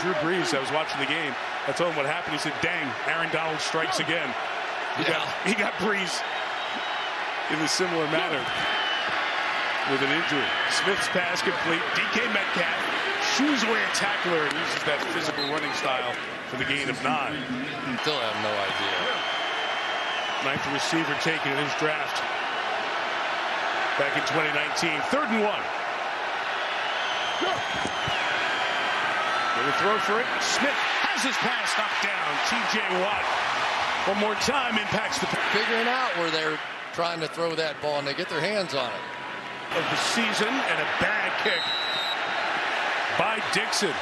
Drew Brees, I was watching the game. I told him what happened. He said, dang, Aaron Donald strikes again. He got Brees in a similar manner with an injury. Smith's pass complete. DK Metcalf shoos away a tackler and uses that physical running style for the gain of 9. Still have no idea. 9th receiver taken in his draft back in 2019. 3rd and 1. Going to throw for it. Smith has his pass knocked down. TJ Watt one more time impacts the figuring out where they're trying to throw that ball and they get their hands on it. Of the season, and a bad kick by Dixon.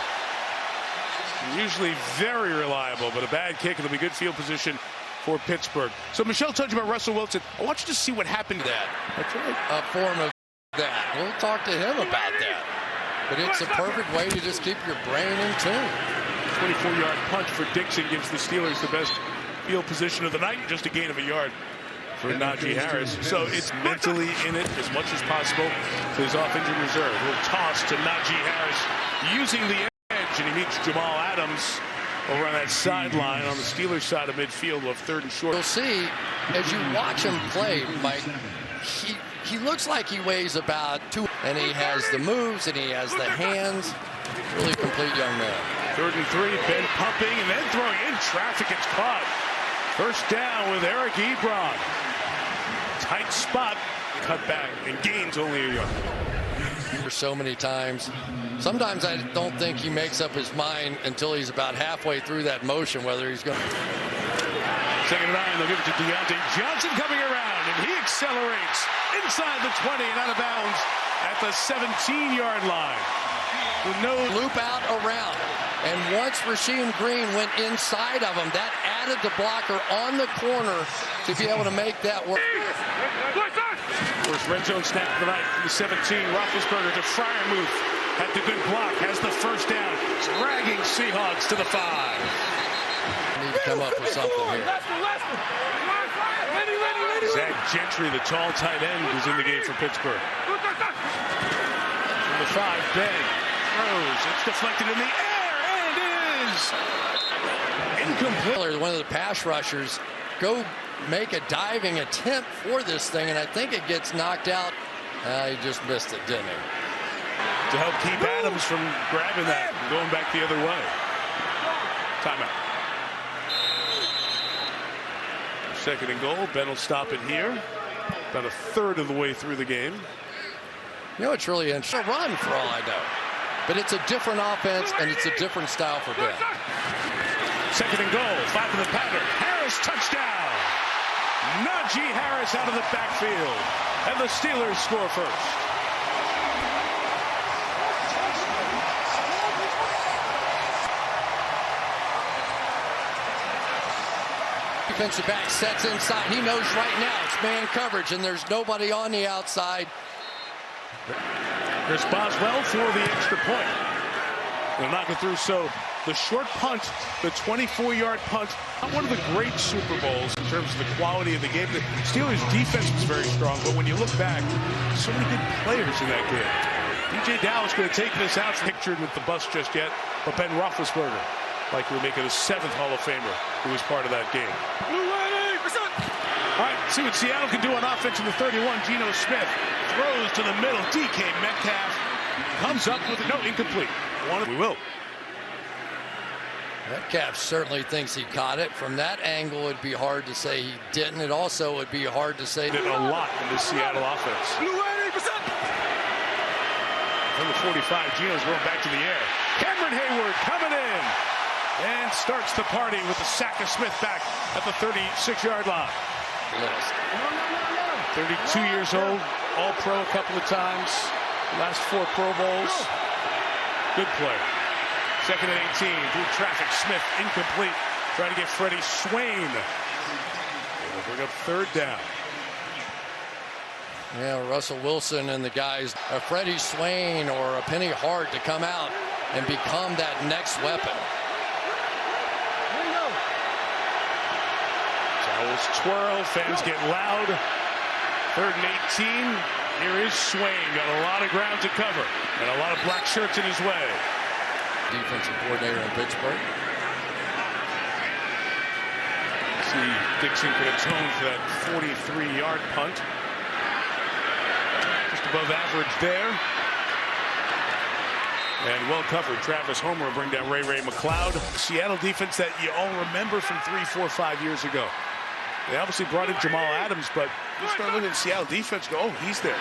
Usually very reliable, but a bad kick. It'll be good field position for Pittsburgh. So Michelle told you about Russell Wilson. I want you to see what happened to that. That's right. A form of that. We'll talk to him about that. But it's a perfect way to just keep your brain in tune. 24-yard punt for Dixon gives the Steelers the best field position of the night. Just a gain of a yard for Najee Harris. So it's mentally in it as much as possible. So he's off injured reserve. A little toss to Najee Harris using the edge, and he meets Jamal Adams over on that sideline on the Steelers side of midfield. We'll have 3rd and short. You'll see as you watch him play, Mike, he looks like he weighs about 2, and he has the moves and he has the hands. Really complete young man. 3rd and 3, Ben pumping and then throwing in traffic. It's caught. 1st down with Eric Ebron. Tight spot, cut back, and gains only a yard. For so many times. Sometimes I don't think he makes up his mind until he's about halfway through that motion, whether he's going to. 2nd and 9, they'll give it to Deontay Johnson coming around, and he accelerates inside the 20 and out of bounds at the 17-yard line. With no loop out around. And once Rasheem Green went inside of him, that added the blocker on the corner to be able to make that work. First red zone snap of the night from the 17. Roethlisberger to Freiermuth at the good block. Has the 1st down. Dragging Seahawks to the 5. Need to come up with something here. Zach Gentry, the tall tight end, is in the game for Pittsburgh. From the 5, Ben throws. It's deflected in the air. Incomplete. One of the pass rushers go make a diving attempt for this thing, and I think it gets knocked out. He just missed it, didn't he? To help keep Adams from grabbing that and going back the other way. Timeout. 2nd and goal. Ben will stop it here. About a 1/3 of the way through the game. You know, it's really interesting. A run for all I know. But it's a different offense, and it's a different style for Ben. 2nd and goal. 5 of the pattern. Harris touchdown. Najee Harris out of the backfield. And the Steelers score first. Defensive back sets inside. He knows right now it's man coverage, and there's nobody on the outside. Responds well for the extra point. They'll knock it through. So the short punt, the 24-yard punt, not one of the great Super Bowls in terms of the quality of the game. The Steelers' defense was very strong, but when you look back, so many good players in that game. DJ Dallas going to take this out, pictured with the bus just yet, but Ben Roethlisberger, like we're making a 7th Hall of Famer who was part of that game. All right, see what Seattle can do on offense in the 31. Geno Smith throws to the middle. DK Metcalf comes up with it. No, incomplete. We will. Metcalf certainly thinks he caught it. From that angle, it'd be hard to say he didn't. It also would be hard to say. Did a lot in the Seattle offense. From the 45, Geno's going back to the air. Cameron Hayward coming in and starts the party with the sack of Smith back at the 36-yard line. 32 years old, All-Pro a couple of times, last 4 Pro Bowls. Good player. 2nd and 18, through traffic, Smith incomplete. Trying to get Freddie Swain. They'll bring up 3rd down. Yeah, Russell Wilson and the guys, a Freddie Swain or a Penny Hart to come out and become that next weapon. Towels twirl, fans get loud. 3rd and 18. Here is Swain. Got a lot of ground to cover and a lot of black shirts in his way. defensive coordinator in Pittsburgh. See, Dixon could atone for that 43-yard punt. Just above average there. And well covered. Travis Homer will bring down Ray McLeod. Seattle defense that you all remember from 3, 4, 5 years ago. They obviously brought in Jamal Adams, but you start looking at Seattle defense, go, oh, he's there.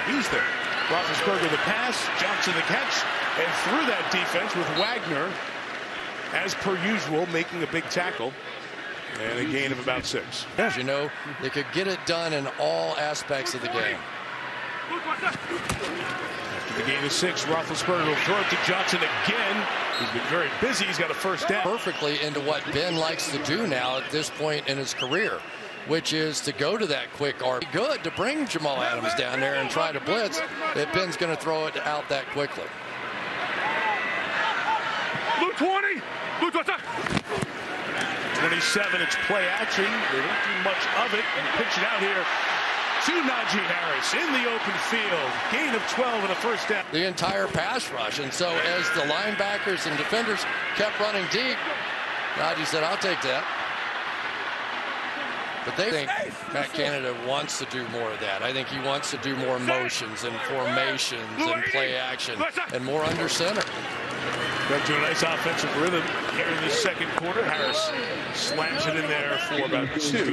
Roethlisberger the pass, Johnson the catch, and through that defense with Wagner, as per usual, making a big tackle. And a gain of about 6. You know, they could get it done in all aspects of the game. After the gain of 6, Roethlisberger will throw it to Johnson again. He's been very busy. He's got a first down. Perfectly into what Ben likes to do now at this point in his career, which is to go to that quick arc. Good to bring Jamal Adams down there and try to blitz. That Ben's going to throw it out that quickly. Blue 20. Blue 20. 27, it's play action. They don't do much of it. And pitch it out here to Najee Harris in the open field. Gain of 12 and a first down. The entire pass rush. And so as the linebackers and defenders kept running deep, Najee said, I'll take that. But they think Matt Canada wants to do more of that. I think he wants to do more motions and formations and play action and more under center. Got to a nice offensive rhythm here in the second quarter. Harris slams it in there for about 2 to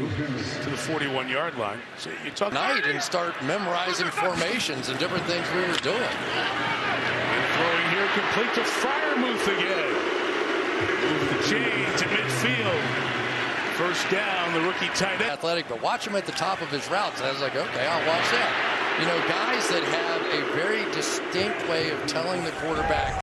the 41-yard line. So you talk night and start memorizing formations and different things we were doing. And throwing here complete to Freiermuth again. Move the chain to midfield. First down, the rookie tight end. Athletic, but watch him at the top of his routes. I was like, okay, I'll watch that. You know, guys that have a very distinct way of telling the quarterback